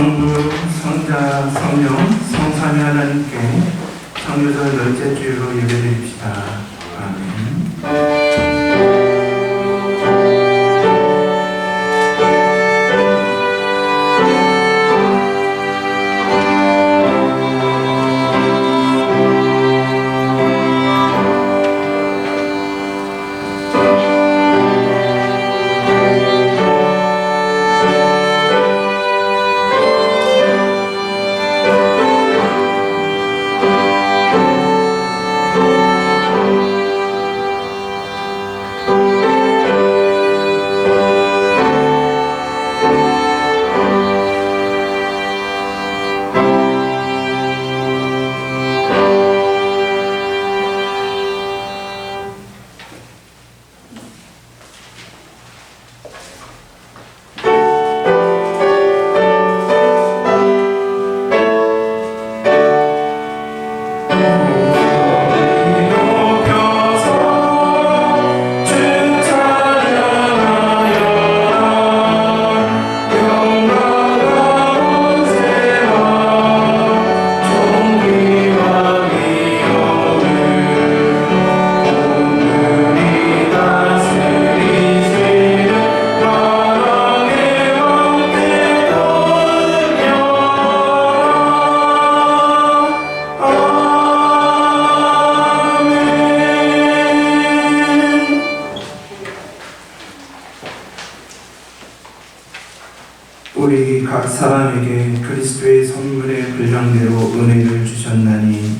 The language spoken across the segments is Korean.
성부, 성자, 성령, 성삼위 하나님께 성교절 넷째 주일로 예배드립시다. 아멘. 우리 각 사람에게 그리스도의 선물의 분량대로 은혜를 주셨나니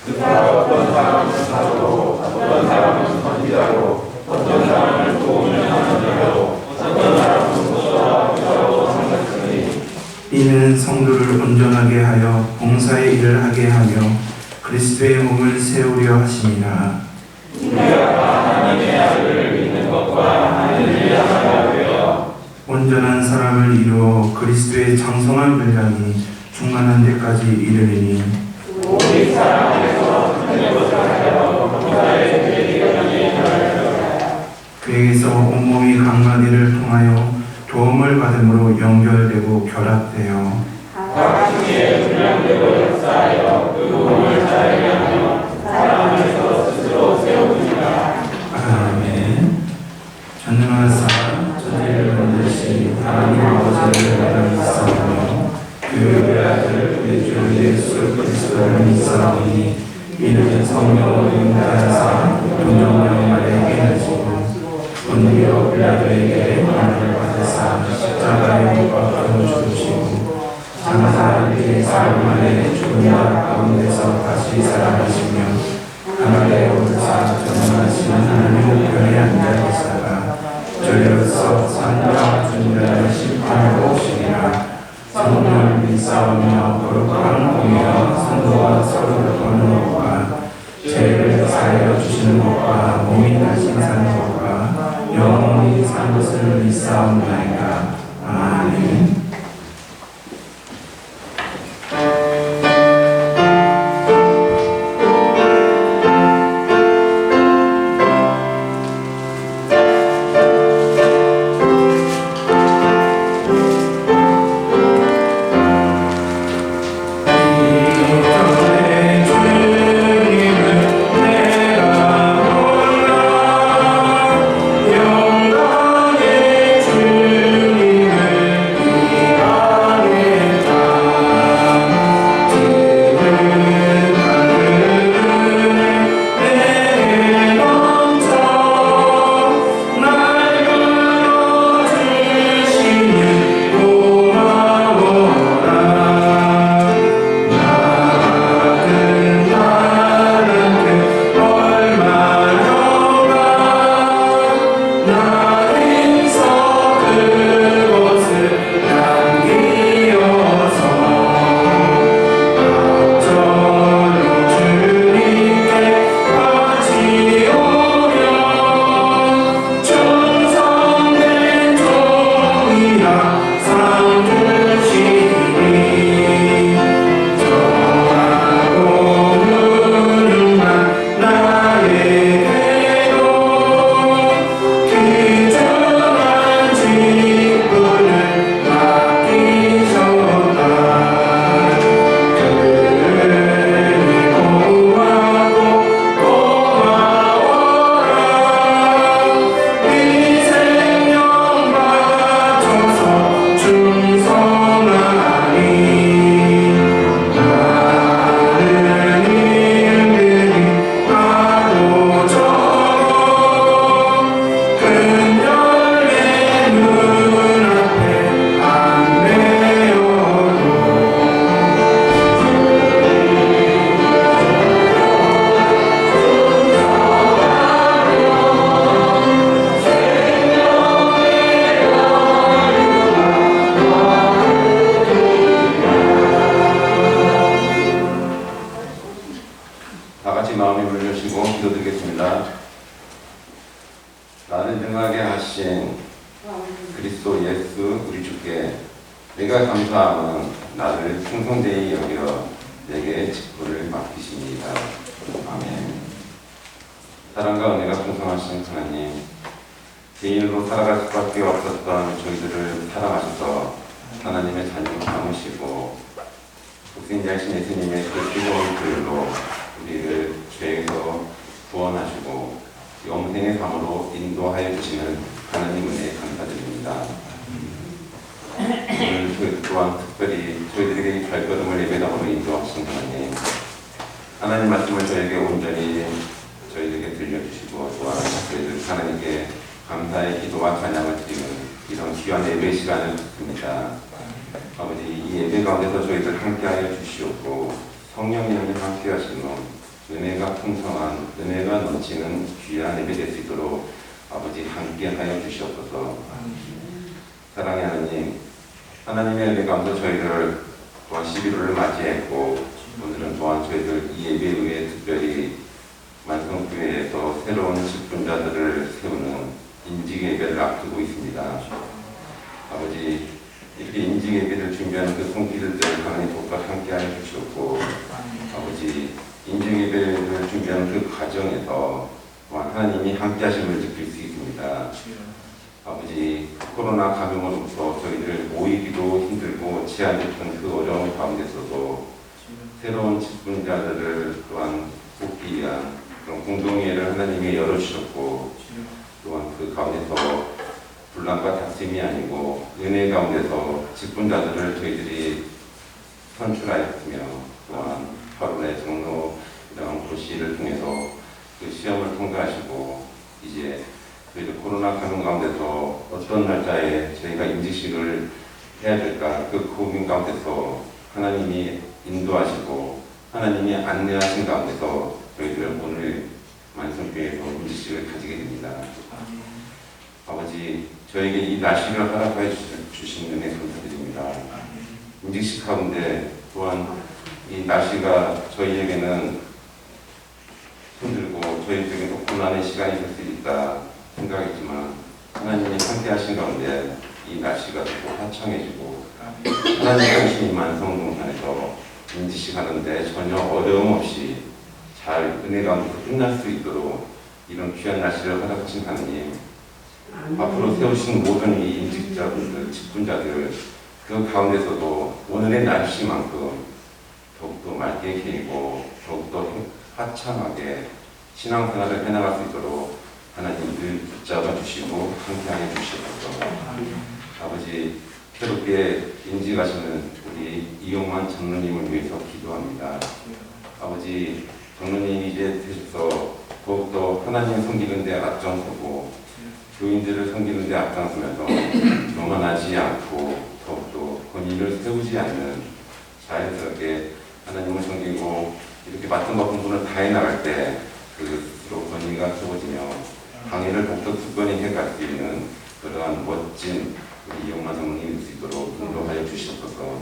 어떤 사람은 사도로, 어떤 사람은 선지자로, 어떤 사람은 도움을 하는 자로, 어떤 사람은 목사와 교사로 삼았으니 이는 성도를 온전하게 하여 봉사의 일을 하게 하며 그리스도의 몸을 세우려 하심이라. 우리가 다 하나님의 아들을 믿는 것과 하늘을 향하여 되어 온전한 사람을 이루어 그리스도의 장성한 분량이 충만한 데까지 이르리니 오직 사랑 안에서 하나님 것을 하여 봉사의 되리려니 하였노라. 그에게서 온몸이 각마디를 통하여 도움을 받음으로 연결되고 결합되어 각 중에 분량대로 역사하여 그 몸을 자르게 하며 사랑 안에서 스스로 세우니라. 아멘. 전능하사 천지를 만드신 하나님 아버지를 믿사오며 그 외아들 우리 주 예수 그리스도를 믿사오니 이는 성령으로 인하여서 동정령 아래 깨어지고 본디오 빌라도에게 고난을 받으사 십자가에 못 박혀 죽으시고 장사한 뒤 사흘 만에 죽은 자 가운데서 다시 살아나시며 하늘에 오르사 전능하신 하나님 우편에 앉아 계시다가 저희로서 산과 준비하여 심판을 오시리라. 성령을 믿사오며 거룩한 공의와 성도와 서로를 돕는 것과 죄를 사하여 주시는 것과 몸이 다시 사는 것과 영원히 산 것을 믿사옵나이다. 아멘. 영광의 주님을 그리스도 예수 우리 주께 내가 감사함은 나를 충성되이 여겨 내게 직분을 맡기십니다. 아멘. 사랑과 은혜가 풍성하신 하나님, 개인으로 살아갈 수밖에 없었던 저희들을 사랑하셔서 하나님의 자녀로 삼으시고 독생자이신 예수님의 그 뜨거운 불로 우리를 죄에서 구원하시고 영생의 삶으로 인도하여 주시는 하나님 은혜에 감사드립니다. 오늘 저희 또한 특별히 저희들에게 이 발걸음을 예배당으로 인도하신 하나님 말씀을 저에게 온전히 저희들에게 들려주시고 또한 저희들 하나님께 감사의 기도와 찬양을 드리는 이런 귀한 예배 시간을 듣습니다. 아버지, 이 예배 가운데서 저희들 함께하여 주시옵고 성령님이 함께하시는 은혜가 풍성한, 은혜가 넘치는 귀한 예배 될 수 있도록 아버지 함께하여 주시옵소서. 사랑의 하나님, 하나님의 은혜 가운데 저희를 또한 11월을 맞이했고 오늘은 또한 저희들 이 예배에 의해 특별히 만성교회에서 새로운 직분자들을 세우는 인직 예배를 앞두고 있습니다. 아버지, 이렇게 인직 예배를 준비하는 그 손길들 하나님 복과 함께하여 주시옵고 아버지, 인직 예배를 준비하는 그 과정에서 또한 하나님이 함께하심을 느낄 수 있습니다. 아버지, 코로나 감염으로부터 저희들 모이기도 힘들고 제한됐던 그 어려움 가운데서도 새로운 직분자들을 또한 돕기 위한 그런 공동회를 하나님이 열어주셨고 또한 그 가운데서 분란과 다툼이 아니고 은혜 가운데서 직분자들을 저희들이 선출하였으며 또한 8월에 정로 이런 고시를 통해서 그 시험을 통과하시고 이제 저희들 코로나 감염 가운데서 어떤 날짜에 저희가 임직식을 해야 될까 그 고민 가운데서 하나님이 인도하시고 하나님이 안내하신 가운데서 저희들 오늘 만성교회에서 임직식을 가지게 됩니다. 아버지, 저에게 이 날씨를 허락하여 주신 은혜 감사드립니다. 임직식 가운데 또한 이 날씨가 저희에게는 힘들고 저희에게도 고난의 시간이 될 수 있다 생각했지만 하나님이 함께 하신 가운데 이 날씨가 또 화창해지고 하나님이 주신 이 만성동산에서 임직식 하는데 전혀 어려움 없이 잘 은혜 가운데서 끝날 수 있도록 이런 귀한 날씨를 허락하신 하나님, 앞으로 세우신 모든 이 임직자분들, 직분자들 그 가운데서도 오늘의 날씨만큼 더욱더 맑게 개이고 더욱더 화창하게 신앙생활을 해나갈 수 있도록 하나님 늘 붙잡아 주시고 함께하여 주시옵소서. 아버지, 새롭게 임직하시는 우리 이용만 장로님을 위해서 기도합니다. 아버지, 장로님이 이제 되셔서 더욱더 하나님 섬기는 데 앞장서고 교인들을 섬기는 데 앞장서면서 교만하지 않고 더욱더 권위를 세우지 않는 자연스럽게 하나님을 섬기고 이렇게 맡은 것 공부를 다 해나갈 때 그로 권위가 세워지며 강의를 더욱더 굳건히 해갈 수 있는 그러한 멋진 우리 이용만 장로님이 될 수 있도록 인도하여 주시옵소서.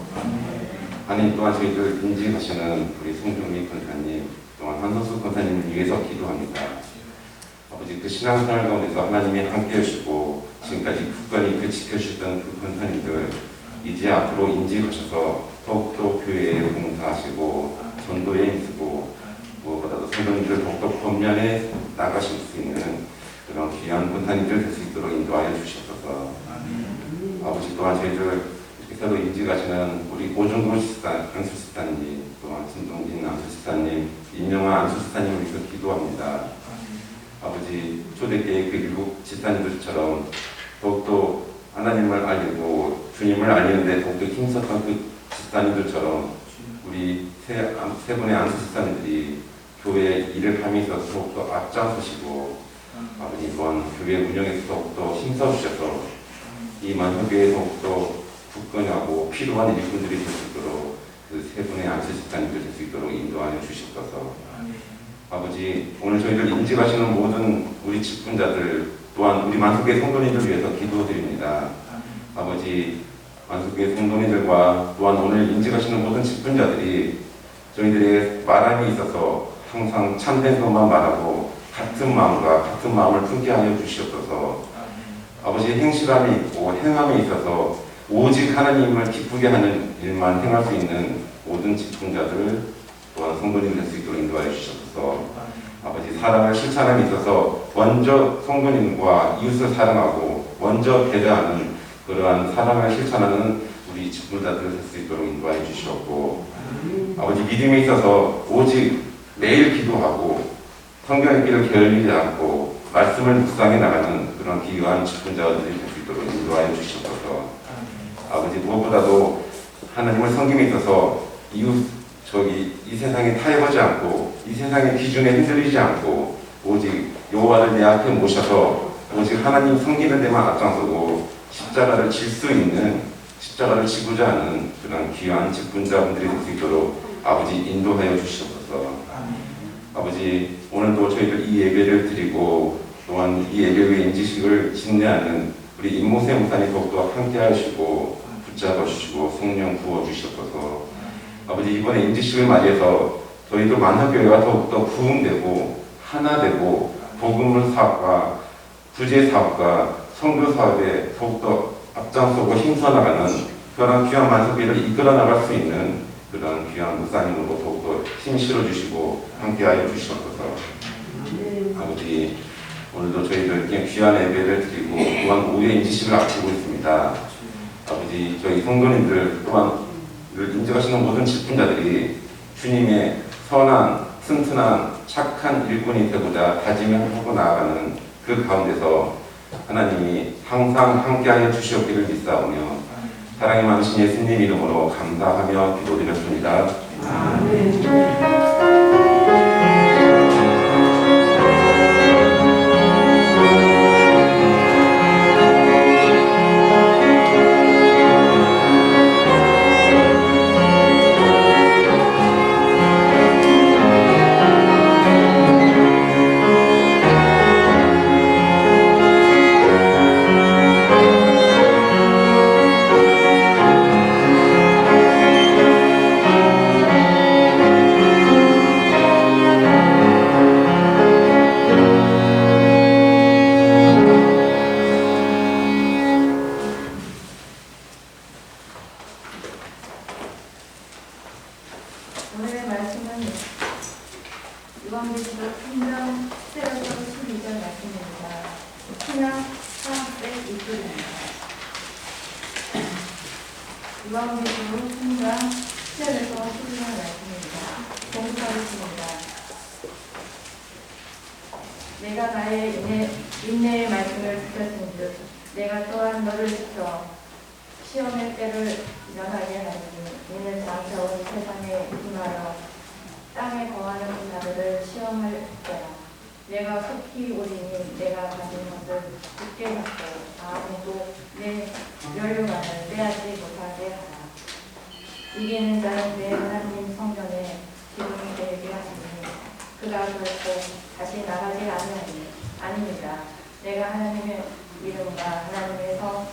하나님 또한 저희들 인직하시는 우리 송종미 권사님 또한 한선수 권사님을 위해서 기도합니다. 아버지, 그 신앙생활 가운데서 하나님이 함께 해주시고 지금까지 굳건히 그 지켜주셨던 그 권사님들 이제 앞으로 인직하셔서 더욱더 교회에 봉사하시고 전도에 힘쓰고 무엇보다도 성도님들 더욱더 권면에 나가실 수 있는 그런 귀한 권사님들 될 수 있도록 인도하여 주시옵소서. 아버지, 또한 저희들 새로 임직하시는 우리 오종근 안수집사님 또한 진동진 안수집사님 임명환 안수집사님을 위해서 기도합니다. 아버지, 초대교회 그 일곱 집사님들처럼 더욱더 하나님을 알리고 주님을 알리는데 더욱더 힘썼던 그 집사님들처럼 우리 세 분의 안수 집사님들이 교회 일을 하면서 더욱더 앞장서시고 아버지, 또한 교회 운영에서 더욱더 힘써주셔서 이 만성교회에 더욱더 굳건하고 필요한 일꾼들이 될 수 있도록 그 세 분의 안수 집사님들 될 수 있도록 인도하여 주시옵소서. 아버지, 오늘 저희들 임직하시는 모든 우리 직분자들 또한 우리 만성교회 성도님들 위해서 기도드립니다. 아버지, 만성교회 성도님들과 또한 오늘 임직하시는 모든 직분자들이 저희들의 말함이 있어서 항상 참된 것만 말하고 같은 마음과 같은 마음을 품게 하여 주시옵소서. 아버지의 행실함이 있고 행함에 있어서 오직 하나님을 기쁘게 하는 일만 행할 수 있는 모든 직분자들을 또한 성도님 될 수 있도록 인도하여 주셔서 아버지 사랑을 실천함에 있어서 먼저 성도님과 이웃을 사랑하고 먼저 배려하는 그러한 사랑을 실천하는 우리 직분자들 될 수 있도록 인도하여 주셨고 아버지 믿음에 있어서 오직 매일 기도하고 성경 읽기를 게을리지 않고 말씀을 묵상해 나가는 그런 귀한 직분자들이 될 수 있도록 인도하여 주시옵소서. 아버지 무엇보다도 하나님을 섬김에 있어서 이웃 이 세상에 타협하지 않고 이 세상의 기준에 흔들리지 않고 오직 여호와를 내 앞에 모셔서 오직 하나님 섬기는 데만 앞장서고 십자가를 질 수 있는 십자가를 지고자 하는 그런 귀한 직분자분들이 될 수 있도록 아버지 인도하여 주시옵소서. 아버지 오늘도 저희들 이 예배를 드리고 또한 이 예배 외 인지식을 진례하는 우리 임모세 목사님 더욱더 함께 하시고 붙잡아 주시고 성령 부어 주시옵소서. 아버지 이번에 인지식을 맞이해서 저희도 만학교회가 더욱더 부흥되고 하나 되고 복음을 사업과 구제 사업과 선교 사업에 더욱더 앞장서고 힘써 나가는 그런 귀한 만석회를 이끌어 나갈 수 있는 그런 귀한 목사님으로 더욱더 힘 실어주시고 함께하여 주시옵소서. 아버지 오늘도 저희들 그냥 귀한 예배를 드리고 또한 오후에 인지식을 앞두고 있습니다. 아버지 저희 성도님들 또한 인정하시는 모든 직분자들이 주님의 선한 튼튼한 착한 일꾼이 되고자 다짐하고 나아가는 그 가운데서 하나님이 항상 함께하여 주시옵기를 믿사오며 사랑이 많으신 예수님 이름으로 감사하며 기도드렸습니다. 오늘의 말씀은 요한계시록 3장 10절에서 12절 말씀입니다. 신약 사학백 2절입니다. 요한계시록 3장 10절에서 12절 말씀입니다. 공부하겠습니다. 내가 나의 인내의 말씀을 지켰은즉 내가 또한 너를 지켜 시험의 때를 일어나게 하리니 이는 장차 온 세상에 임하여 땅에 거하는 자들을 시험할 때라. 내가 속히 오리니 내가 가진 것을 굳게 잡고 아무도 내 멸류관을 빼앗지 못하게 하라. 이기는 자는 내 하나님 성전에 기름이 되게 하시니 그가 결코 다시 나가지 아니하니 내가 하나님의 이름과 하나님의 성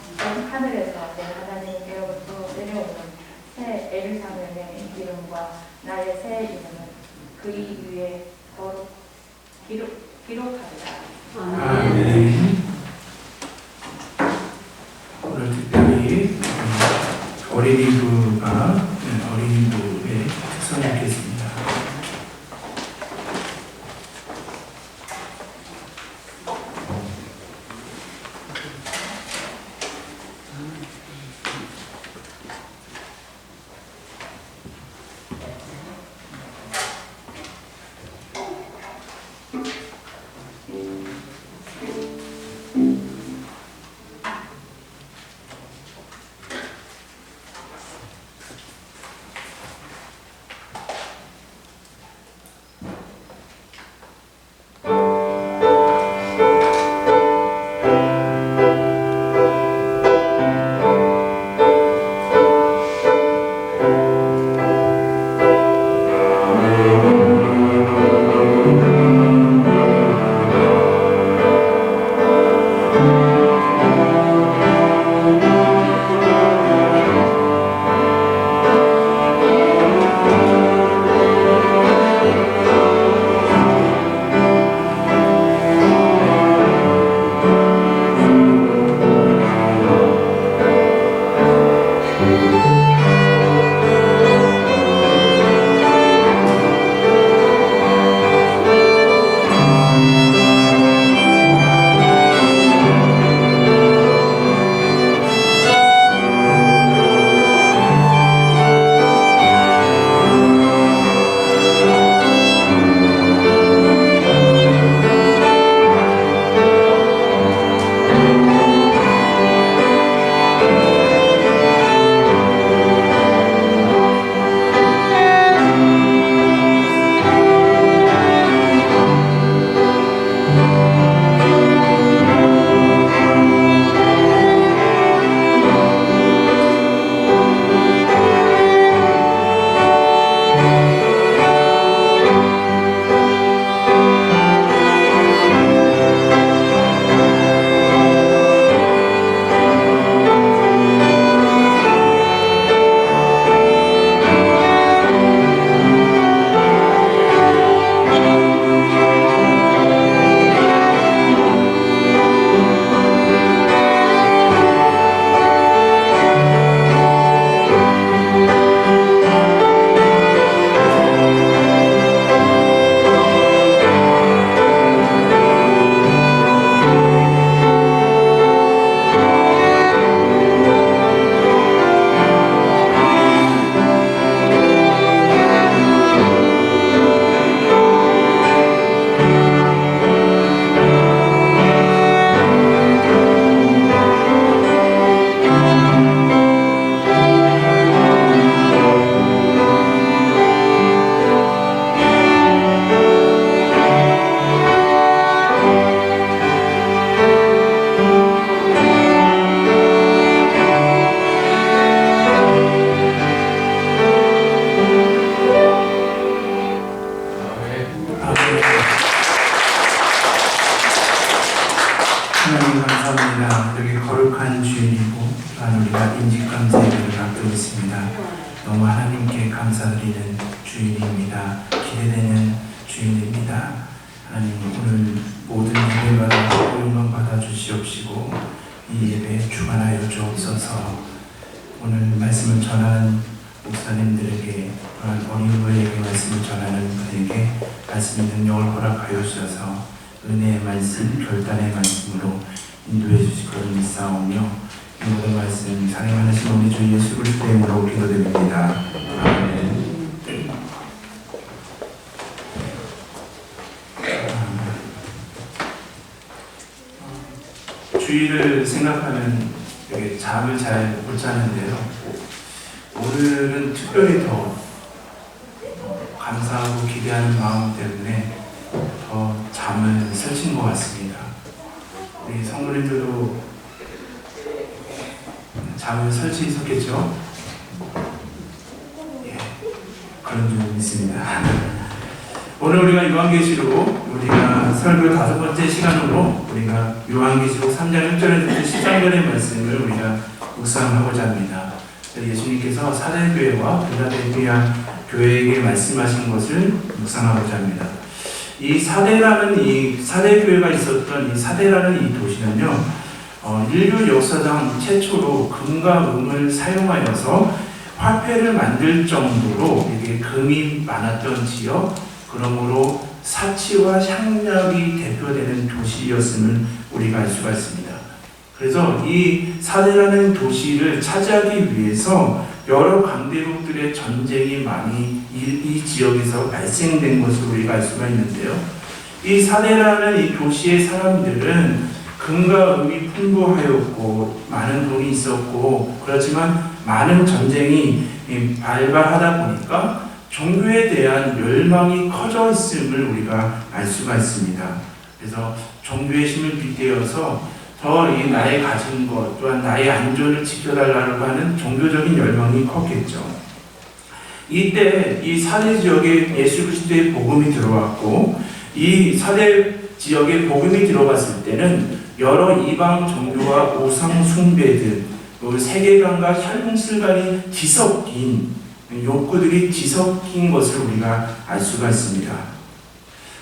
하늘에서 내 하나님께로부터 내려오는 새 에ルサレム의 이름과 나의 새 이름은 그의 위에 거룩 기록하리라. 아멘. 오늘 특별히 어린이부가 어린이부에 특성을 있겠습니다. 되게 거룩한 주일이고 또한 우리가 인직감사일을 앞두고 있습니다. 너무 하나님께 감사드리는 주일입니다. 기대되는 주일입니다. 하나님 오늘 모든 예배마다 영광 받아 주시옵시고 이 예배에 주관하여 주옵소서. 오늘 말씀을 전하는 목사님들에게 또한 어린이들에게 말씀을 전하는 그들에게 말씀의 능력을 허락하여 주셔서 은혜의 말씀, 결단의 말씀으로 인도해 주실 것을 믿사오며 이 모든 말씀 사랑하신 우리 주 예수 그리스도의 이름으로 기도드립니다. 아멘. 주일을 생각하면 되게 잠을 잘 못 자는데요. 오늘은 특별히 더 감사하고 기대하는 마음 때문에 더 잠을 설친 것 같습니다. 우리 성도님들도 잠을 설치셨겠죠? 예, 그런 줄 믿습니다. 오늘 우리가 요한계시록 우리가 설교 5번째 시간으로 우리가 요한계시록 3장 1절에서 10장전의 말씀을 우리가 묵상하고자 합니다. 예수님께서 사대교회와 빌라델피아 교회에게 말씀하신 것을 묵상하고자 합니다. 이 사대교회가 있었던 이 사대라는 이 도시는요, 인류 역사상 최초로 금과 은을 사용하여서 화폐를 만들 정도로 이게 금이 많았던 지역, 그러므로 사치와 향락이 대표되는 도시였음을 우리가 알 수가 있습니다. 그래서 이 사대라는 도시를 차지하기 위해서 여러 강대국들의 전쟁이 많이 이 지역에서 발생된 것으로 우리가 알 수가 있는데요. 이 사대라는 이 도시의 사람들은 금과 은이 풍부하였고 많은 돈이 있었고 그렇지만 많은 전쟁이 발발하다 보니까 종교에 대한 멸망이 커져 있음을 우리가 알 수가 있습니다. 그래서 종교의 힘을 빗대어서 더 이 나의 가진 것 또한 나의 안전을 지켜달라고 하는 종교적인 열망이 컸겠죠. 이때 이 사대 지역에 예수 그리스도의 복음이 들어왔고 이 사대 지역에 복음이 들어갔을 때는 여러 이방 종교와 우상 숭배들, 세계관과 혈뭉슬간이 뒤섞인 욕구들이 뒤섞인 것을 우리가 알 수가 있습니다.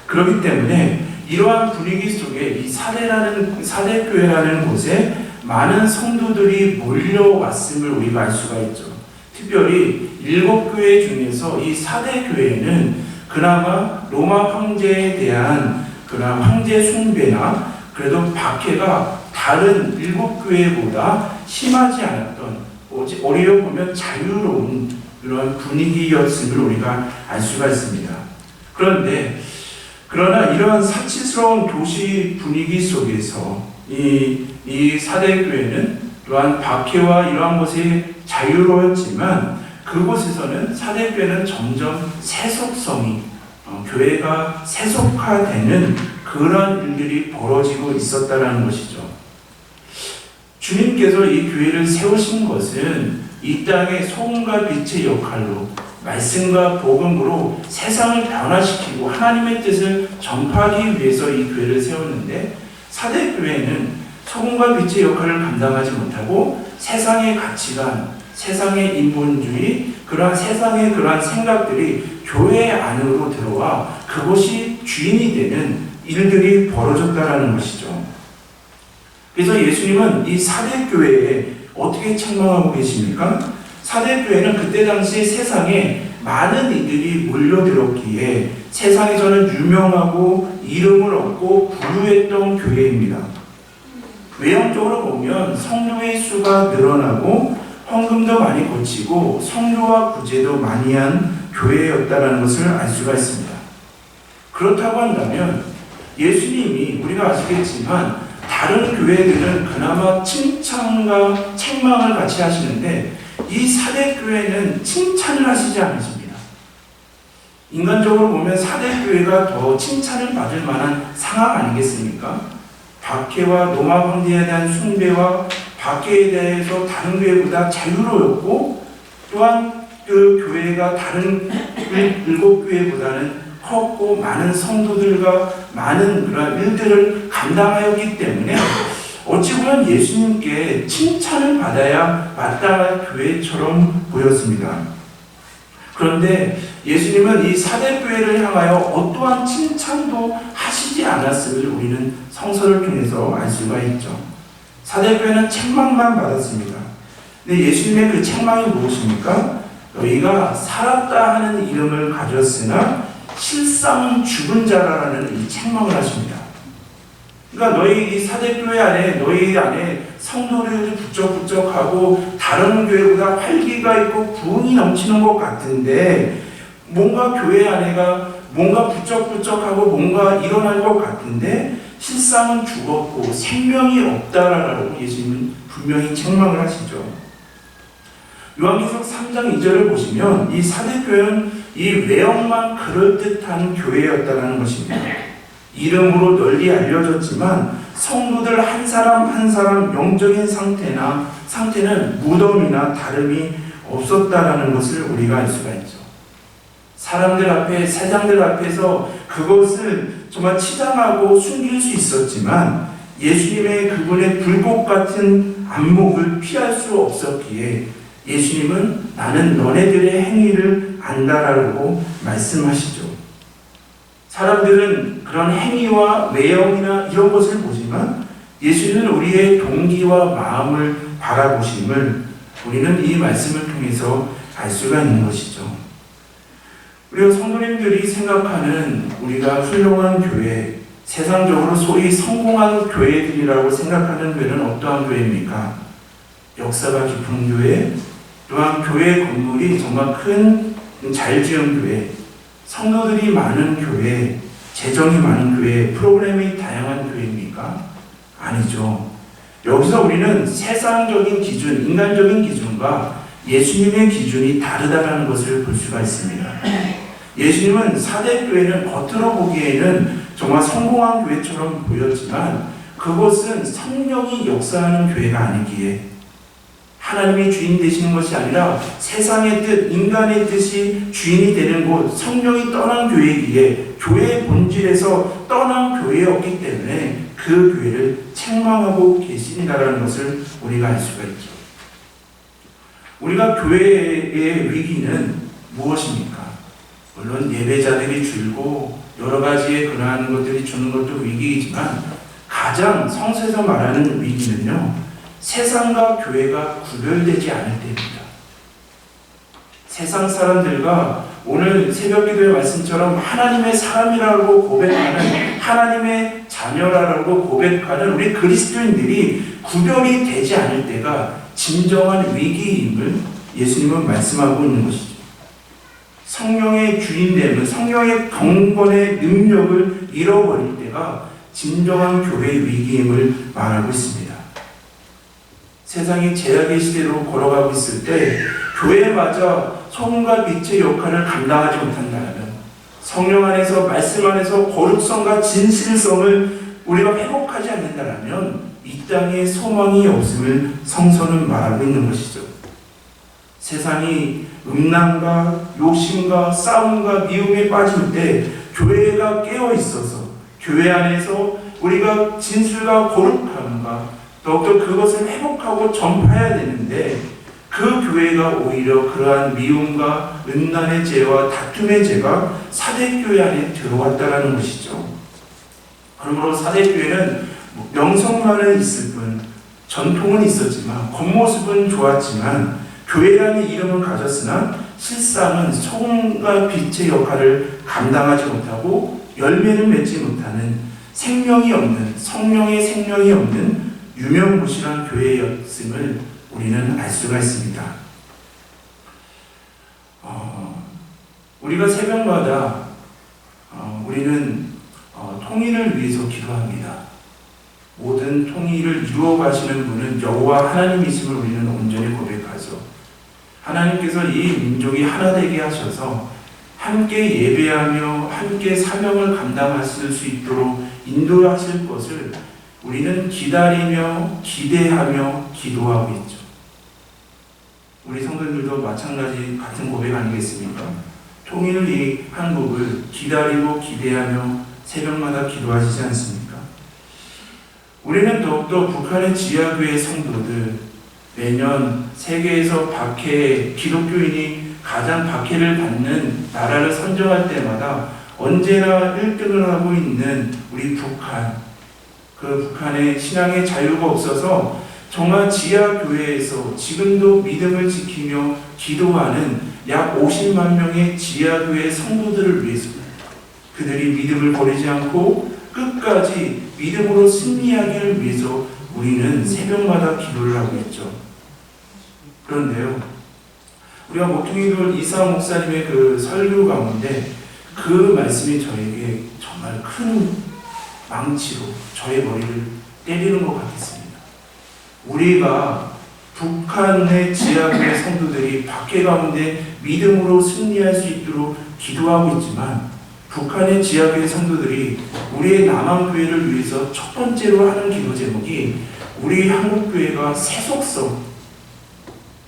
그렇기 때문에 이러한 분위기 속에 이 사대교회라는 곳에 많은 성도들이 몰려왔음을 우리가 알 수가 있죠. 특별히 7교회 중에서 이 사대교회는 그나마 로마 황제에 대한 그런 황제 숭배나 그래도 박해가 다른 7교회보다 심하지 않았던, 오히려 보면 자유로운 그런 분위기였음을 우리가 알 수가 있습니다. 그러나 이러한 사치스러운 도시 분위기 속에서 이 사대교회는 또한 박해와 이러한 것이 자유로웠지만 그곳에서는 사대교회는 점점 세속성이 교회가 세속화되는 그런 일들이 벌어지고 있었다는 것이죠. 주님께서 이 교회를 세우신 것은 이 땅의 소금과 빛의 역할로 말씀과 복음으로 세상을 변화시키고 하나님의 뜻을 전파하기 위해서 이 교회를 세웠는데 사대교회는 소금과 빛의 역할을 감당하지 못하고 세상의 가치관, 세상의 인본주의, 그러한 세상의 그러한 생각들이 교회 안으로 들어와 그것이 주인이 되는 일들이 벌어졌다는 것이죠. 그래서 예수님은 이 사대교회에 어떻게 책망하고 계십니까? 사대교회는 그때 당시 세상에 많은 이들이 몰려들었기에 세상에서는 유명하고 이름을 얻고 부유했던 교회입니다. 외형적으로 보면 성도의 수가 늘어나고 헌금도 많이 거치고 성교와 구제도 많이 한 교회였다는 것을 알 수가 있습니다. 그렇다고 한다면 예수님이 우리가 아시겠지만 다른 교회들은 그나마 칭찬과 책망을 같이 하시는데 이 사대교회는 칭찬을 하시지 않으십니다. 인간적으로 보면 사대교회가 더 칭찬을 받을 만한 상황 아니겠습니까? 박해와 로마 황제에 대한 숭배와 박해에 대해서 다른 교회보다 자유로웠고 또한 그 교회가 다른 7교회보다는 컸고 많은 성도들과 많은 그런 일들을 감당하였기 때문에 어찌 보면 예수님께 칭찬을 받아야 마땅한 교회처럼 보였습니다. 그런데 예수님은 이 사대교회를 향하여 어떠한 칭찬도 하시지 않았음을 우리는 성서를 통해서 알 수가 있죠. 사대교회는 책망만 받았습니다. 근데 예수님의 그 책망이 무엇입니까? 너희가 살았다 하는 이름을 가졌으나 실상은 죽은 자라라는 이 책망을 하십니다. 그러니까 너희 이 사대교회 안에 너희 안에 성도들이 부쩍부쩍하고 다른 교회보다 활기가 있고 부흥이 넘치는 것 같은데 뭔가 교회 안에가 뭔가 부쩍부쩍하고 뭔가 일어날 것 같은데 실상은 죽었고 생명이 없다라고 예수님은 분명히 책망을 하시죠. 요한계시록 3장 2절을 보시면 이 사대교회는 이 외형만 그럴듯한 교회였다는 것입니다. 이름으로 널리 알려졌지만 성도들 한 사람 한 사람 영적인 상태는 무덤이나 다름이 없었다라는 것을 우리가 알 수가 있죠. 사람들 앞에, 세상들 앞에서 그것을 정말 치장하고 숨길 수 있었지만 예수님의 그분의 불꽃 같은 안목을 피할 수 없었기에 예수님은 나는 너네들의 행위를 안다라고 말씀하시죠. 사람들은 그런 행위와 외형이나 이런 것을 보지만 예수님은 우리의 동기와 마음을 바라보심을 우리는 이 말씀을 통해서 알 수가 있는 것이죠. 우리가 성도님들이 생각하는 우리가 훌륭한 교회, 세상적으로 소위 성공한 교회들이라고 생각하는 교회는 어떠한 교회입니까? 역사가 깊은 교회, 또한 교회 건물이 정말 큰 잘 지은 교회, 성도들이 많은 교회, 재정이 많은 교회, 프로그램이 다양한 교회입니까? 아니죠. 여기서 우리는 세상적인 기준, 인간적인 기준과 예수님의 기준이 다르다는 것을 볼 수가 있습니다. 예수님은 사대교회는 겉으로 보기에는 정말 성공한 교회처럼 보였지만 그것은 성령이 역사하는 교회가 아니기에 하나님이 주인 되시는 것이 아니라 세상의 뜻, 인간의 뜻이 주인이 되는 곳, 성령이 떠난 교회이기에 교회의 본질에서 떠난 교회였기 때문에 그 교회를 책망하고 계신다는 것을 우리가 알 수가 있죠. 우리가 교회의 위기는 무엇입니까? 물론 예배자들이 줄고 여러 가지의 그러한 것들이 주는 것도 위기이지만 가장 성서에서 말하는 위기는요, 세상과 교회가 구별되지 않을 때입니다. 세상 사람들과 오늘 새벽기도의 말씀처럼 하나님의 사람이라고 고백하는, 하나님의 자녀라고 고백하는 우리 그리스도인들이 구별이 되지 않을 때가 진정한 위기임을 예수님은 말씀하고 있는 것이죠. 성령의 주인됨은, 성령의 경건의 능력을 잃어버릴 때가 진정한 교회의 위기임을 말하고 있습니다. 세상이 제약의 시대로 걸어가고 있을 때 교회마저 소금과 빛의 역할을 감당하지 못한다면, 성령 안에서, 말씀 안에서 거룩성과 진실성을 우리가 회복하지 않는다면 이 땅에 소망이 없음을 성서는 말하고 있는 것이죠. 세상이 음란과 욕심과 싸움과 미움에 빠질 때 교회가 깨어 있어서 교회 안에서 우리가 진실과 거룩함과 더욱더 그것을 회복하고 전파해야 되는데 그 교회가 오히려 그러한 미움과 음란의 죄와 다툼의 죄가 사대교회 안에 들어왔다는 것이죠. 그러므로 사대교회는 명성만은 있을 뿐, 전통은 있었지만, 겉모습은 좋았지만 교회라는 이름은 가졌으나 실상은 소금과 빛의 역할을 감당하지 못하고 열매를 맺지 못하는 생명이 없는, 성령의 생명이 없는 유명무실한 교회였음을 우리는 알 수가 있습니다. 우리가 새벽마다 우리는 통일을 위해서 기도합니다. 모든 통일을 이루어 가시는 분은 여호와 하나님이심을 우리는 온전히 고백하죠. 하나님께서 이 민족이 하나 되게 하셔서 함께 예배하며 함께 사명을 감당하실 수 있도록 인도하실 것을 우리는 기다리며 기대하며 기도하고 있죠. 우리 성도들도 마찬가지 같은 고백 아니겠습니까? 통일 이 한국을 기다리고 기대하며 새벽마다 기도하시지 않습니까? 우리는 더욱더 북한의 지하교회 성도들, 매년 세계에서 박해, 기독교인이 가장 박해를 받는 나라를 선정할 때마다 언제나 1등을 하고 있는 우리 북한, 그 북한의 신앙의 자유가 없어서 정말 지하교회에서 지금도 믿음을 지키며 기도하는 약 50만 명의 지하교회 성도들을 위해서입니다. 그들이 믿음을 버리지 않고 끝까지 믿음으로 승리하기를 위해서 우리는 새벽마다 기도를 하고 있죠. 그런데요, 우리가 모퉁이돌 이사 목사님의 그 설교 가운데 그 말씀이 저에게 정말 큰 망치로 저의 머리를 때리는 것 같았습니다. 우리가 북한의 지하교회 성도들이 박해 가운데 믿음으로 승리할 수 있도록 기도하고 있지만, 북한의 지하교회 성도들이 우리의 남한교회를 위해서 첫 번째로 하는 기도 제목이 우리 한국교회가 세속성,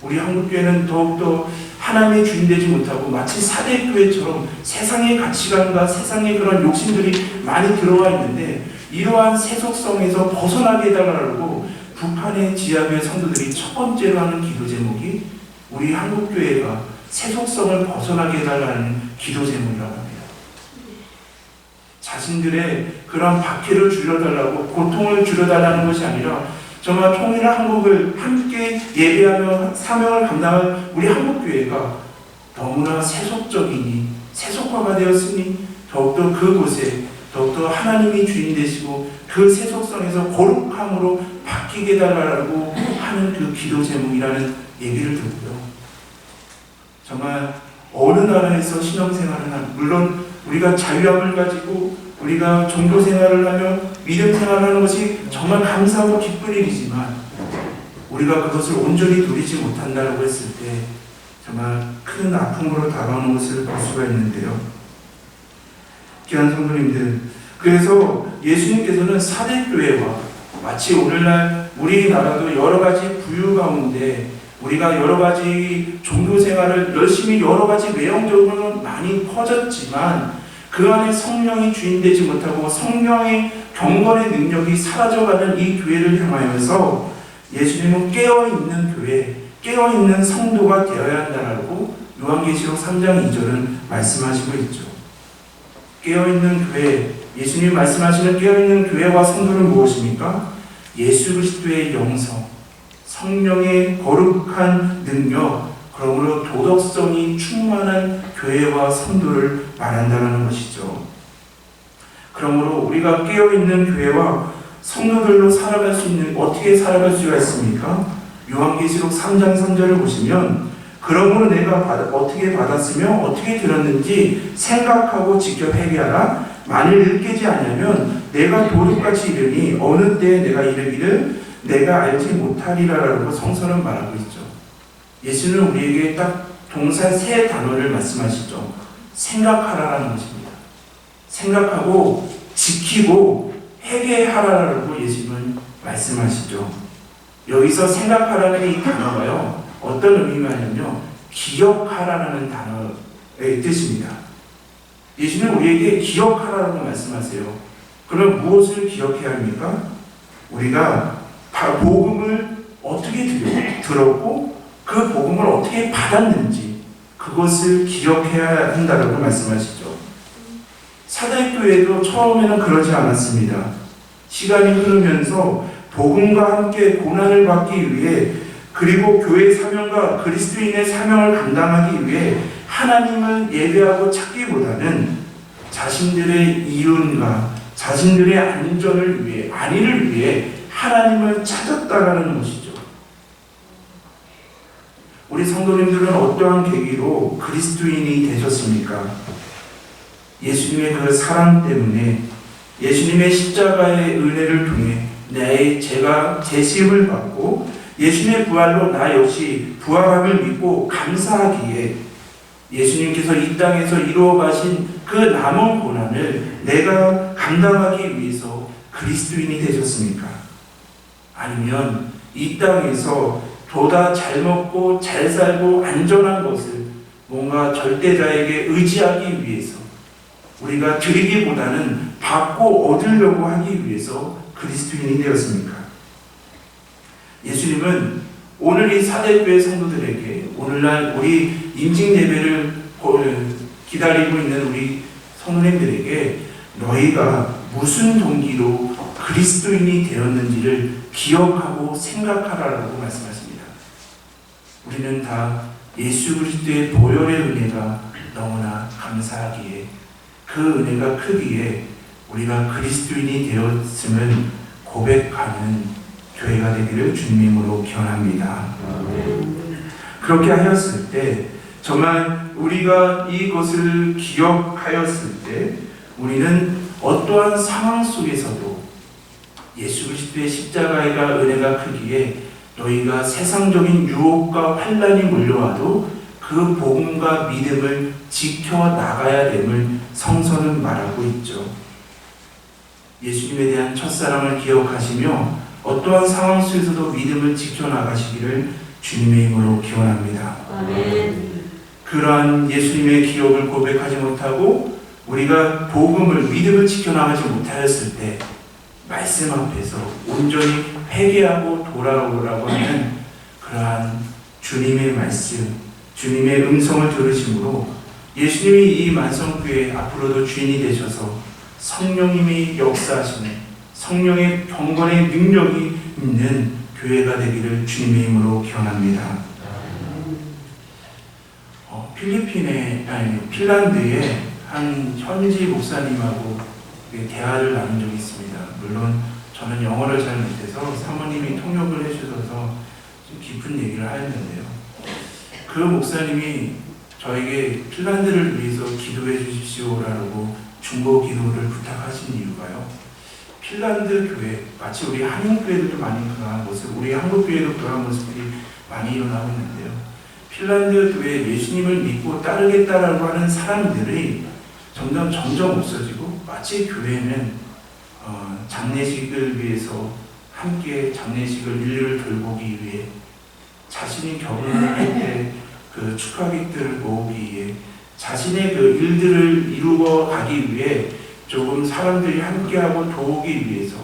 우리 한국교회는 더욱더 하나님의 주인 되지 못하고 마치 사대교회처럼 세상의 가치관과 세상의 그런 욕심들이 많이 들어와 있는데, 이러한 세속성에서 벗어나게 해달라고 북한의 지하교회 성도들이 첫 번째로 하는 기도 제목이 우리 한국교회가 세속성을 벗어나게 해달라는 기도 제목이라고 합니다. 자신들의 그런 박해를 줄여달라고, 고통을 줄여달라는 것이 아니라 정말 통일한 한국을 함께 예배하며 사명을 감당할 우리 한국교회가 너무나 세속적이니, 세속화가 되었으니 더욱더 그곳에 더욱더 하나님이 주인 되시고 그 세속성에서 거룩함으로 바뀌게 해달라고 하는 그 기도 제목이라는 얘기를 듣고요. 정말 어느 나라에서 신앙생활을 하는, 물론 우리가 자유함을 가지고 우리가 종교 생활을 하며 믿음 생활을 하는 것이 정말 감사하고 기쁜 일이지만, 우리가 그것을 온전히 누리지 못한다고 했을 때 정말 큰 아픔으로 다가오는 것을 볼 수가 있는데요. 귀한 성도님들, 그래서 예수님께서는 사대교회와 마치 오늘날 우리나라도 여러 가지 부유 가운데 우리가 여러 가지 종교 생활을 열심히 여러 가지 외형적으로는 많이 퍼졌지만 그 안에 성령이 주인되지 못하고 성령의 경건의 능력이 사라져가는 이 교회를 향하여서 예수님은 깨어있는 교회, 깨어있는 성도가 되어야 한다라고 요한계시록 3장 2절은 말씀하시고 있죠. 깨어있는 교회, 예수님이 말씀하시는 깨어있는 교회와 성도는 무엇입니까? 예수 그리스도의 영성, 성령의 거룩한 능력, 그러므로 도덕성이 충만한 교회와 성도를 말한다는 것이죠. 그러므로 우리가 깨어있는 교회와 성도들로 살아갈 수 있는, 어떻게 살아갈 수가 있습니까? 요한계시록 3장 3절을 보시면, 그러므로 내가 어떻게 받았으며 어떻게 들었는지 생각하고 직접 회개하라. 만일 읽지 않으면 내가 도둑같이 이르니 어느 때에 내가 이르기를 내가 알지 못하리라라고 성서는 말하고 있죠. 예수는 우리에게 딱 동사 세 단어를 말씀하시죠. 생각하라라는 것입니다. 생각하고 지키고 회개하라라고 예수님은 말씀하시죠. 여기서 생각하라는 이 단어가요, 어떤 의미냐면요, 기억하라는 단어의 뜻입니다. 예수님은 우리에게 기억하라고 말씀하세요. 그럼 무엇을 기억해야 합니까? 우리가 복음을 어떻게 들었고 그 복음을 어떻게 받았는지 그것을 기억해야 한다고 말씀하시죠. 사대교회도 처음에는 그러지 않았습니다. 시간이 흐르면서 복음과 함께 고난을 받기 위해, 그리고 교회의 사명과 그리스도인의 사명을 감당하기 위해 하나님을 예배하고 찾기보다는 자신들의 이윤과 자신들의 안전을 위해, 안위를 위해 하나님을 찾았다라는 것이죠. 우리 성도님들은 어떠한 계기로 그리스도인이 되셨습니까? 예수님의 그 사랑 때문에, 예수님의 십자가의 은혜를 통해 제가 재심을 받고 예수님의 부활로 나 역시 부활함을 믿고 감사하기에 예수님께서 이 땅에서 이루어 가신 그 남은 고난을 내가 감당하기 위해서 그리스도인이 되셨습니까? 아니면 이 땅에서 보다 잘 먹고 잘 살고 안전한 것을 뭔가 절대자에게 의지하기 위해서, 우리가 드리기보다는 받고 얻으려고 하기 위해서 그리스도인이 되었습니까? 예수님은 오늘 이 사대교회 성도들에게, 오늘날 우리 임직 예배를 기다리고 있는 우리 성도님들에게 너희가 무슨 동기로 그리스도인이 되었는지를 기억하고 생각하라라고 말씀하십니다. 우리는 다 예수 그리스도의 보혈의 은혜가 너무나 감사하기에, 그 은혜가 크기에 우리가 그리스도인이 되었음을 고백하는 교회가 되기를 주님으로 기원합니다. 그렇게 하였을 때, 정말 우리가 이것을 기억하였을 때 우리는 어떠한 상황 속에서도 예수 그리스도의 십자가의 은혜가 크기에 너희가 세상적인 유혹과 환난이 몰려와도 그 복음과 믿음을 지켜나가야 됨을 성서는 말하고 있죠. 예수님에 대한 첫사랑을 기억하시며 어떠한 상황 속에서도 믿음을 지켜나가시기를 주님의 이름으로 기원합니다. 아멘. 그러한 예수님의 기억을 고백하지 못하고 우리가 복음을, 믿음을 지켜나가지 못하였을 때 말씀 앞에서 온전히 회개하고 돌아오라고 하는 그러한 주님의 말씀, 주님의 음성을 들으심으로 예수님이 이 만성교회 앞으로도 주인이 되셔서 성령님이 역사하시는 성령의 경건의 능력이 있는 교회가 되기를 주님의 이름으로 기원합니다. 핀란드의 한 현지 목사님하고 대화를 나눈 적이 있습니다. 물론 저는 영어를 잘 못해서 사모님이 통역을 해주셔서 좀 깊은 얘기를 하였는데요. 그 목사님이 저에게 핀란드를 위해서 기도해 주십시오라고 중보 기도를 부탁하신 이유가요. 핀란드 교회, 마치 우리 한인교회도 많이 그러한 모습, 우리 한국교회도 그러한 모습들이 많이 일어나고 있는데요. 핀란드 교회 예수님을 믿고 따르겠다라고 하는 사람들이 점점 없어지고, 마치 교회는 장례식을 위해서 함께 장례식을 일일을 돌보기 위해, 자신이 결혼을 할 때 그 축하객들을 모으기 위해, 자신의 그 일들을 이루어 가기 위해 조금 사람들이 함께하고 도우기 위해서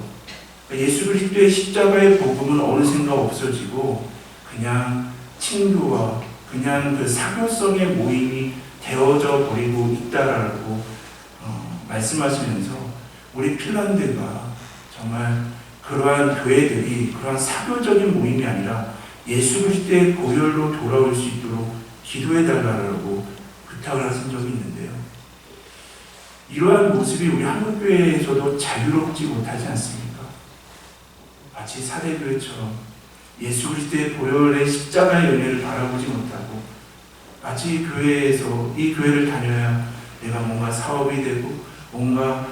예수 그리스도의 십자가의 복음은 어느샌가 없어지고 그냥 친교와 그냥 그 사교성의 모임이 되어져 버리고 있다라고 말씀하시면서, 우리 핀란드가 정말 그러한 교회들이 그러한 사교적인 모임이 아니라 예수 그리스도의 보혈로 돌아올 수 있도록 기도해달라고 부탁을 하신 적이 있는데요. 이러한 모습이 우리 한국교회에서도 자유롭지 못하지 않습니까? 마치 사대교회처럼 예수 그리스도의 보혈의 십자가의 은혜를 바라보지 못하고, 마치 교회에서 이 교회를 다녀야 내가 뭔가 사업이 되고 뭔가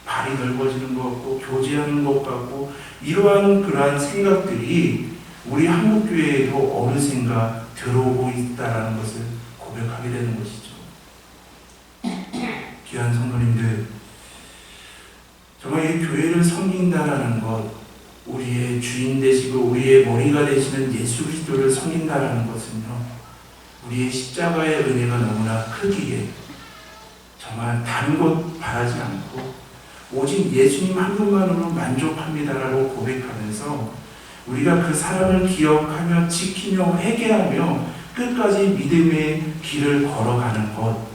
발이 넓어지는 것 같고 교제하는 것 같고, 이러한 그러한 생각들이 우리 한국교회에도 어느샌가 들어오고 있다는 것을 고백하게 되는 것이죠. 귀한 성도님들, 정말 이 교회를 섬긴다라는 것, 우리의 주인 되시고 우리의 머리가 되시는 예수 그리스도를 섬긴다라는 것은요, 우리의 십자가의 은혜가 너무나 크기에 정말 다른 것 바라지 않고 오직 예수님 한 분만으로 만족합니다라고 고백하면서 우리가 그 사랑을 기억하며 지키며 회개하며 끝까지 믿음의 길을 걸어가는 것,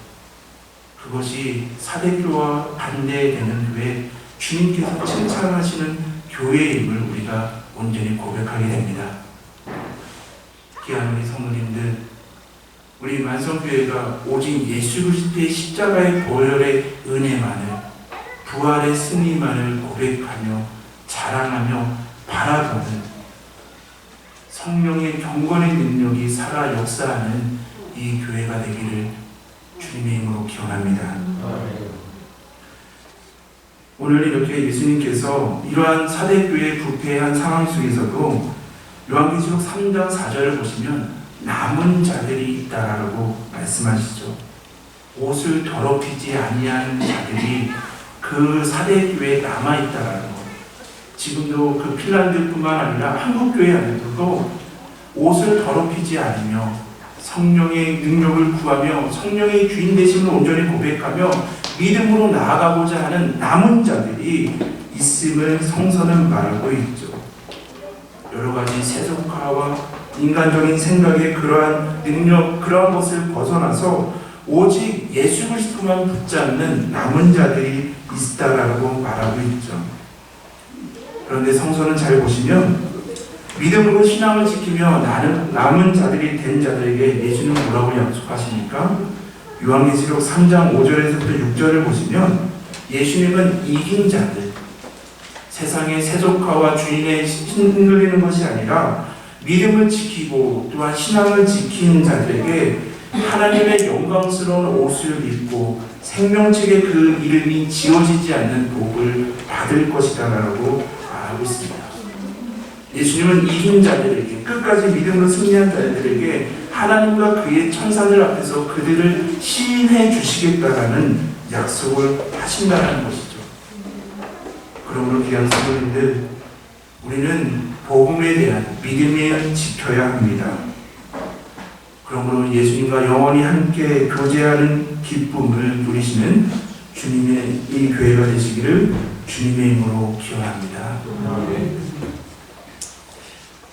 그것이 사대교와 반대되는 교회, 주님께서 칭찬하시는 교회임을 우리가 온전히 고백하게 됩니다. 귀한 우리 성도님들, 우리 만성교회가 오직 예수 그리스도의 십자가의 보혈의 은혜만을, 부활의 승리만을 고백하며 자랑하며 바라보는 성령의 경건의 능력이 살아 역사하는 이 교회가 되기를 주님의 이름으로 기원합니다. 오늘 이렇게 예수님께서 이러한 사대교회의 부패한 상황 속에서도 요한계시록 3장 4절을 보시면 남은 자들이 있다라고 말씀하시죠. 옷을 더럽히지 아니하는 자들이 그 사대교회에 남아있다라는 것. 지금도 그 핀란드뿐만 아니라 한국교회 안에도 옷을 더럽히지 않으며 성령의 능력을 구하며 성령의 주인 되심을 온전히 고백하며 믿음으로 나아가고자 하는 남은 자들이 있음을 성서는 말하고 있죠. 여러 가지 세속화와 인간적인 생각의 그러한 능력, 그러한 것을 벗어나서 오직 예수 그리스도만 붙잡는 남은 자들이 있다라고 말하고 있죠. 그런데 성서는 잘 보시면 믿음으로 신앙을 지키며 남은 자들이 된 자들에게 예수는 뭐라고 약속하십니까? 요한계시록 3장 5절에서부터 6절을 보시면 예수님은 이긴 자들, 세상의 세속화와 주인에 흔들리는 것이 아니라 믿음을 지키고 또한 신앙을 지키는 자들에게 하나님의 영광스러운 옷을 입고 생명책에 그 이름이 지워지지 않는 복을 받을 것이다 라고 말하고 있습니다. 예수님은 이긴 자들에게, 끝까지 믿음으로 승리한 자들에게 하나님과 그의 천사들 앞에서 그들을 시인해 주시겠다라는 약속을 하신다는 것이죠. 그러므로 귀한 성도님들, 우리는 복음에 대한 믿음을 지켜야 합니다. 그러므로 예수님과 영원히 함께 교제하는 기쁨을 누리시는 주님의 이 교회가 되시기를 주님의 이름으로 기원합니다.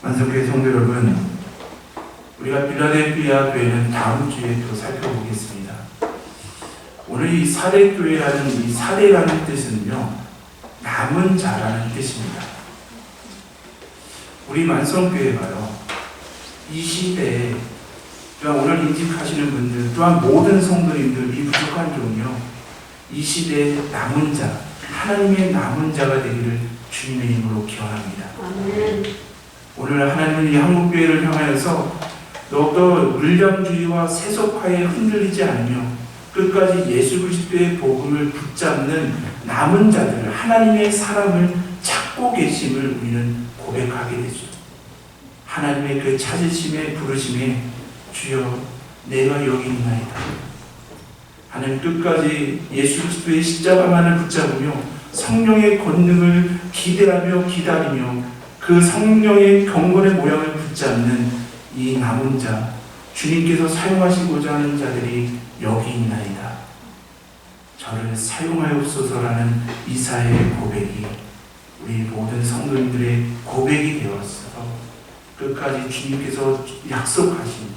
만성교회 성도 여러분, 우리가 필라델피아 교회는 다음 주에 또 살펴보겠습니다. 오늘 이 사대교회라는 이 사대라는 뜻은요, 남은 자라는 뜻입니다. 우리 만성교회가요, 이 시대에 또한 오늘 인직하시는 분들, 또한 모든 성도님들, 이 부족한 종이요, 이 시대의 남은 자, 하나님의 남은 자가 되기를 주님의 이름으로 기원합니다. 아멘. 오늘 하나님은 이 한국교회를 향하여서 더욱더 물량주의와 세속화에 흔들리지 않으며 끝까지 예수 그리스도의 복음을 붙잡는 남은 자들, 하나님의 사람을 찾고 계심을 우리는 고백하게 되죠. 하나님의 그 찾으심에 부르심에 주여 내가 여기 있나이다. 하나님 끝까지 예수 그리스도의 십자가만을 붙잡으며 성령의 권능을 기대하며 기다리며 그 성령의 경건의 모양을 붙잡는 이 남은 자, 주님께서 사용하시고자 하는 자들이 여기 있나이다. 저를 사용하옵소서라는 이사야의 고백이 우리 모든 성도님들의 고백이 되었어 끝까지 주님께서 약속하신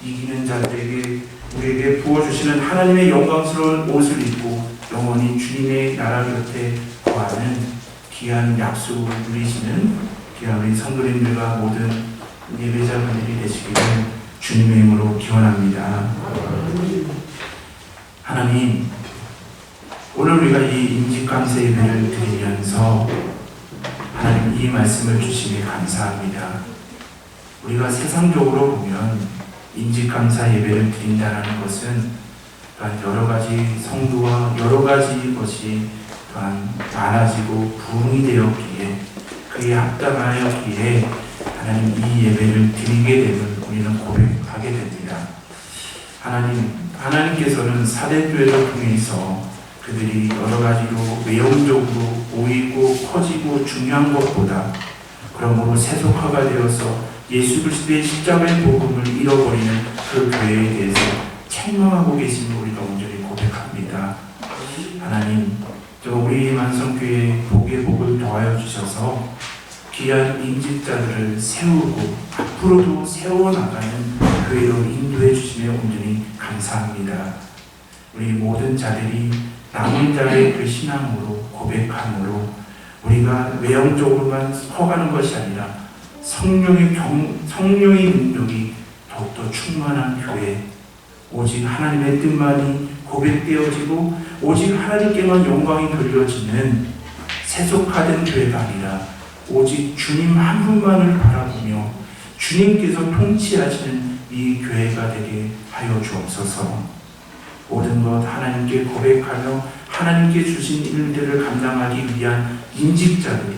이기는 자들에게 우리에게 부어주시는 하나님의 영광스러운 옷을 입고 영원히 주님의 나라 곁에 거하는 귀한 약속을 누리시는 귀한 우리 성도님들과 모든 예배자분들이 되시기를 주님의 이름으로 기원합니다. 하나님, 오늘 우리가 이 임직감사 예배를 드리면서 하나님 이 말씀을 주시니 감사합니다. 우리가 세상적으로 보면 임직감사 예배를 드린다는 것은 또한 여러 가지 성도와 여러 가지 것이 또한 많아지고 부흥이 되었기에 그에 합당하였기에 하나님 이 예배를 드리게 됨을 우리는 고백하게 됩니다. 하나님께서는 사대교회를 통해서 그들이 여러 가지로 외형적으로 보이고 커지고 중요한 것보다 그러므로 세속화가 되어서 예수 그리스도의 십자가의 복음을 잃어버리는 그 교회에 대해서 책망하고 계심을 우리가 온전히 고백합니다. 하나님, 또 우리 만성교회에 복의 복을 더하여 주셔서 귀한 임직자들을 세우고 앞으로도 세워나가는 교회로 인도해 주시며 온전히 감사합니다. 우리 모든 자들이 남은 자의 그 신앙으로 고백함으로 우리가 외형적으로만 커가는 것이 아니라 성령의 능력이 더욱더 충만한 교회, 오직 하나님의 뜻만이 고백되어지고 오직 하나님께만 영광이 돌려지는 세속화된 교회가 아니라 오직 주님 한 분만을 바라보며 주님께서 통치하시는 이 교회가 되게 하여 주옵소서. 모든 것 하나님께 고백하며 하나님께 주신 일들을 감당하기 위한 임직자들이,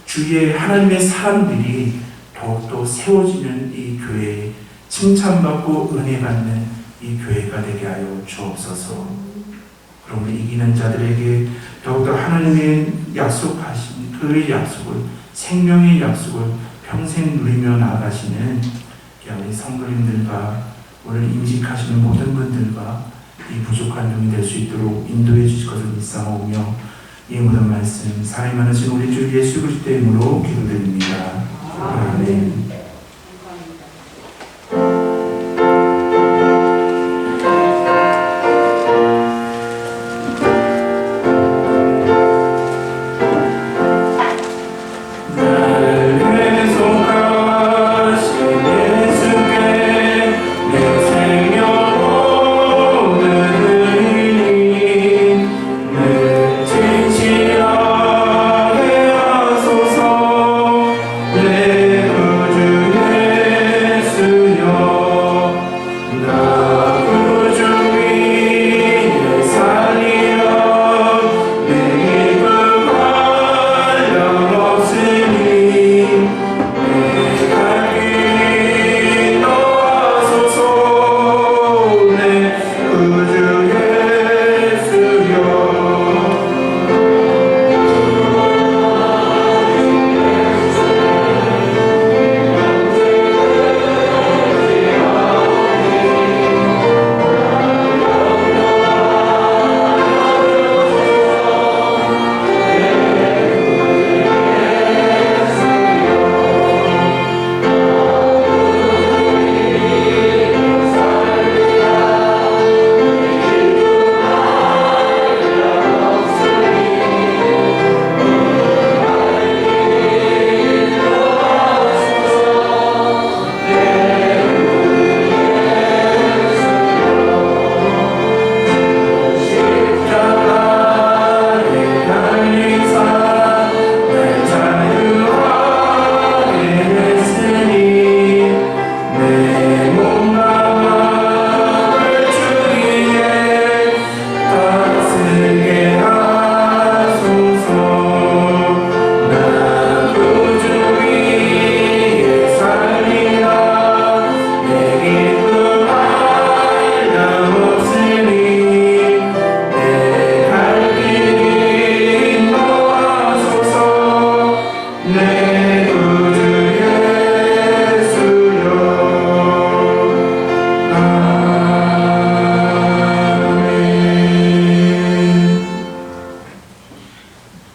주위의 하나님의 사람들이 더욱더 세워지는 이 교회에 칭찬받고 은혜받는 이 교회가 되게 하여 주옵소서. 그러므로 이기는 자들에게 더욱더 하나님의 약속하신 그의 약속을, 생명의 약속을 평생 누리며 나아가시는 우리 성도님들과 오늘 임직하시는 모든 분들과 이 부족한 종이 될 수 있도록 인도해 주실 것을 믿사오며 이 모든 말씀 사랑이 많으신 우리 주 예수 그리스도의 이름으로 기도드립니다. 아멘.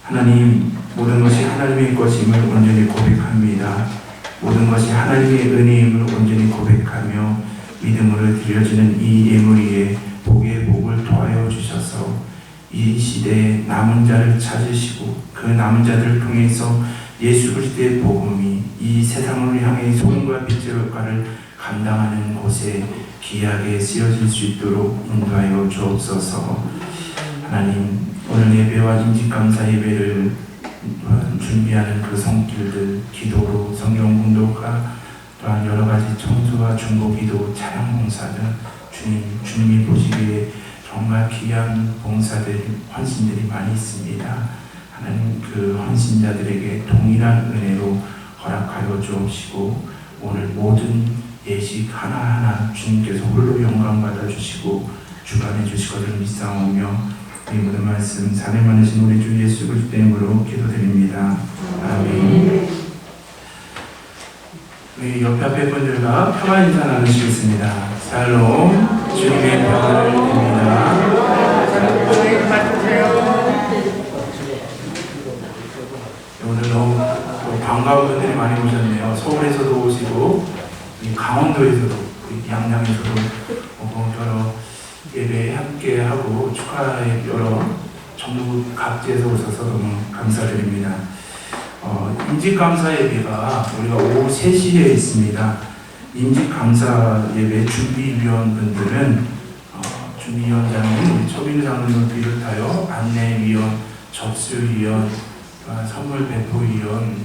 하나님, 모든 것이 하나님의 것임을 온전히 고백합니다. 모든 것이 하나님의 은혜임을 온전히 고백하며 믿음으로 드려지는 이 예물 위에 복의 복을 더하여 주셔서 이 시대에 남은 자를 찾으시고 그 남은 자들을 통해서 예수 그리스도의 복음이 이 세상을 향해 소금과 빛의 역할을 감당하는 곳에 귀하게 쓰여질 수 있도록 인도하여 주옵소서. 하나님, 오늘 예배와 임직감사 예배를 준비하는 그 손길들, 기도로 성경 공독과 또한 여러 가지 청소와 중보기도, 찬양 봉사들, 주님이 보시기에 정말 귀한 봉사들, 헌신들이 많이 있습니다. 하나님, 그 헌신자들에게 동일한 은혜로 허락하여 주옵시고 오늘 모든 예식 하나하나 주님께서 홀로 영광 받아주시고 주관해 주시거든 믿사오며 이 모든 말씀 사례 많으신 우리 주 예수 그리스도 이름으로 기도드립니다. 아멘. 우리 옆에 앞에 분들과 평화 인사 나누시겠습니다. 샬롬, 주님의 평화를 드립니다. 오늘 너무 반가운 분들이 많이 오셨네요. 서울에서도 오시고 강원도에서도 양양에서도 오고 여러 예배에 함께하고 축하의 여러 전국 각지에서 오셔서 너무 감사드립니다. 임직감사 예배가 우리가 오후 3시에 있습니다. 임직감사 예배 준비위원분들은 준비위원장님, 우리 초빈 장로님을 비롯하여 안내위원, 접수위원, 선물 배포위원,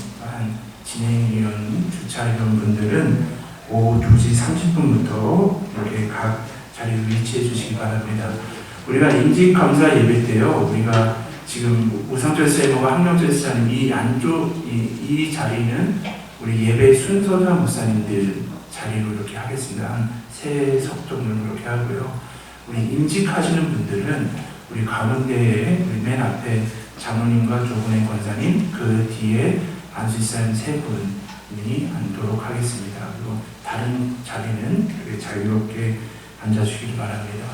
진행위원, 주차위원분들은 오후 2시 30분부터 이렇게 각 자리에 위치해 주시기 바랍니다. 우리가 임직감사 예배 때요, 우리가 지금 우상절세모가 항명절세하는 이 안쪽 이 자리는 우리 예배 순서자 목사님들 자리로 이렇게 하겠습니다. 한 3석 정도는 이렇게 하고요. 우리 임직하시는 분들은 우리 가운데에 우리 맨 앞에 장로님과 조분의 권사님, 그 뒤에 안수사님 3분이 앉도록 하겠습니다. 그리고 다른 자리는 자유롭게 앉아주시기 바랍니다.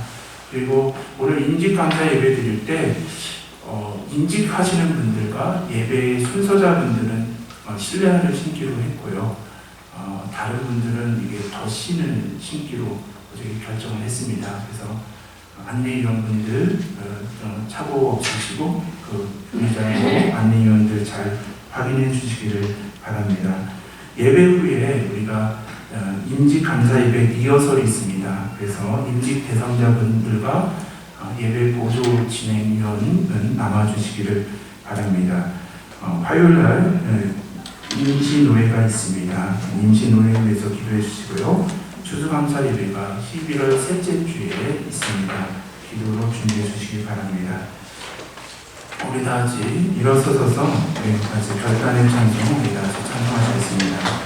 그리고 오늘 임직감사 예배 드릴 때 임직하시는 분들과 예배 순서자분들은 신뢰를 신기로 했고요. 다른 분들은 이게 더 신을 신기로 저희 결정을 했습니다. 그래서 안내위원분들 착오 없으시고 그 의장과 안내위원들 잘 확인해 주시기를 바랍니다. 예배 후에 우리가 임직 감사 예배 리허설이 있습니다. 그래서 임직 대상자분들과 예배 보조 진행위원은 남아주시기를 바랍니다. 화요일날 임시노예가 있습니다. 임시노예를 위해서 기도해 주시고요. 추수감사 예배가 11월 셋째 주에 있습니다. 기도로 준비해 주시기 바랍니다. 우리 다 같이 일어서서 같이 별단의 찬송 우리 다 같이 찬송하시겠습니다.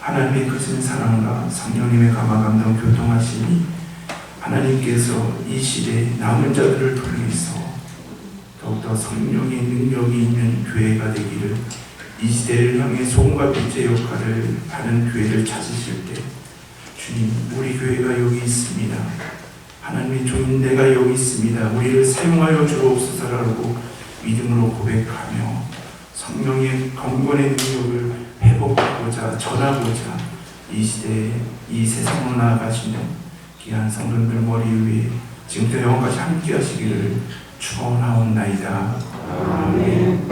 하나님의 크신 사랑과 성령님의 감화감동 교통하시니 하나님께서 이 시대에 남은 자들을 통해서 더욱더 성령의 능력이 있는 교회가 되기를, 이 시대를 향해 소금과 빛의 역할을 하는 교회를 찾으실 때 주님, 우리 교회가 여기 있습니다. 하나님의 종인 내가 여기 있습니다. 우리를 사용하여 주옵소서라고 믿음으로 고백하며 성령의 경건의 능력을 회복하고자 전하고자 이 시대에 이 세상으로 나아가시는 귀한 성도들 머리 위에 지금부터 영원까지 함께 하시기를 축원하옵나이다. 아멘.